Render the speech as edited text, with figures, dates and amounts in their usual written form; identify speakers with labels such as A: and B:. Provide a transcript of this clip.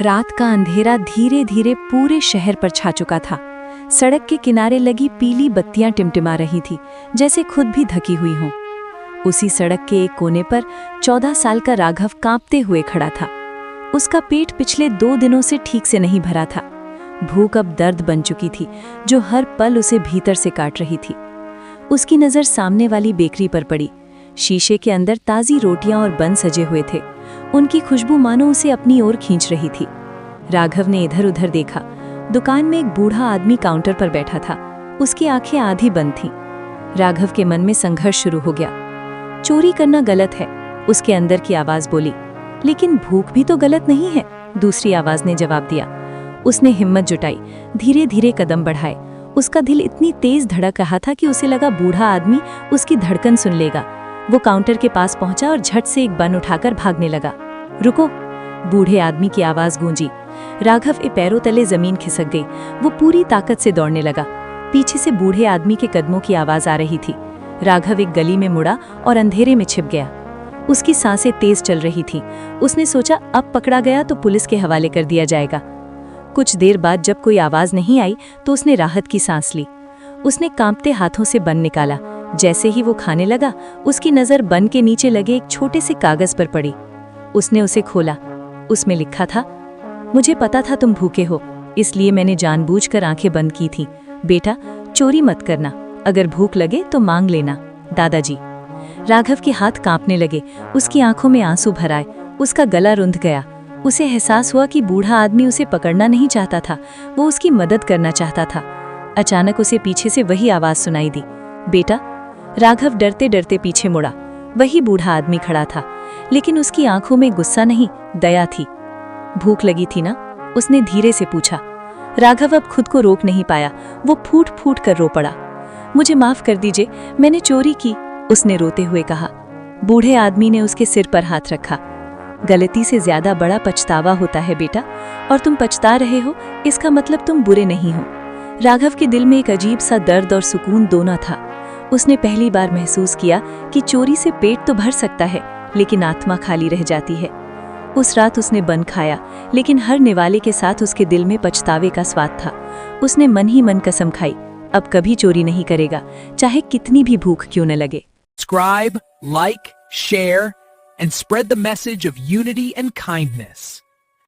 A: रात का अंधेरा धीरे धीरे पूरे शहर पर छा चुका था। सड़क के किनारे लगी पीली बत्तियां टिमटिमा रही थी, जैसे खुद भी धकी हुई हों। उसी सड़क के एक कोने पर 14 साल का राघव कांपते हुए खड़ा था। उसका पेट पिछले 2 दिनों से ठीक से नहीं भरा था। भूख अब दर्द बन चुकी थी, जो हर पल उसे भीतर से काट रही थी। उसकी नज़र सामने वाली बेकरी पर पड़ी। शीशे के अंदर ताज़ी रोटियां और बन सजे हुए थे। उनकी खुशबू मानो उसे अपनी ओर खींच रही थी। राघव ने इधर उधर देखा। दुकान में एक बूढ़ा आदमी काउंटर पर बैठा था। उसकी आंखें आधी बंद थीं। राघव के मन में संघर्ष शुरू हो गया। चोरी करना गलत है, उसके अंदर की आवाज बोली। लेकिन भूख भी तो गलत नहीं है, दूसरी आवाज ने जवाब दिया। उसने हिम्मत जुटाई, धीरे धीरे कदम बढ़ाए। उसका दिल इतनी तेज धड़क रहा था कि उसे लगा बूढ़ा आदमी उसकी धड़कन सुन लेगा। वो काउंटर के पास पहुंचा और झट से एक बन उठाकर भागने लगा। रुको, बूढ़े आदमी की आवाज गूंजी। राघव के पैरों तले जमीन खिसक गई। वो पूरी ताकत से दौड़ने लगा। पीछे से बूढ़े आदमी के कदमों की आवाज आ रही थी। राघव एक गली में मुड़ा और अंधेरे में छिप गया। उसकी सांसें तेज चल रही थीं। उसने सोचा अब पकड़ा गया तो पुलिस के हवाले कर दिया जाएगा। कुछ देर बाद जब कोई आवाज नहीं आई तो उसने राहत की सांस ली। उसने कांपते हाथों से बन निकाला। जैसे ही वो खाने लगा, उसकी नज़र बन के नीचे लगे एक छोटे से कागज पर पड़ी। उसने उसे खोला। उसमें लिखा था, मुझे पता था तुम भूखे हो, इसलिए मैंने जानबूझकर आंखें बंद की थी। बेटा, चोरी मत करना, अगर भूख लगे तो मांग लेना, दादाजी। राघव के हाथ कांपने लगे। उसकी आंखों में आंसू भर आए। उसका गला रुंध गया। उसे एहसास हुआ कि बूढ़ा आदमी उसे पकड़ना नहीं चाहता था, वो उसकी मदद करना चाहता था। अचानक उसे पीछे से वही आवाज सुनाई दी, बेटा। राघव डरते डरते पीछे मुड़ा। वही बूढ़ा आदमी खड़ा था, लेकिन उसकी आंखों में गुस्सा नहीं, दया थी। भूख लगी थी ना? उसने धीरे से पूछा। राघव अब खुद को रोक नहीं पाया। वो फूट फूट कर रो पड़ा। मुझे माफ कर दीजिए, मैंने चोरी की, उसने रोते हुए कहा। बूढ़े आदमी ने उसके सिर पर हाथ रखा। गलती से ज्यादा बड़ा पछतावा होता है बेटा, और तुम पछता रहे हो, इसका मतलब तुम बुरे नहीं हो। राघव के दिल में एक अजीब सा दर्द और सुकून दोनों था। उसने पहली बार महसूस किया कि चोरी से पेट तो भर सकता है, लेकिन आत्मा खाली रह जाती है। उस रात उसने बन खाया, लेकिन हर निवाले के साथ उसके दिल में पछतावे का स्वाद था। उसने मन ही मन कसम खाई, अब कभी चोरी नहीं करेगा, चाहे कितनी भी भूख क्यों न लगे।
B: Subscribe, like, share, and spread the message of unity and kindness.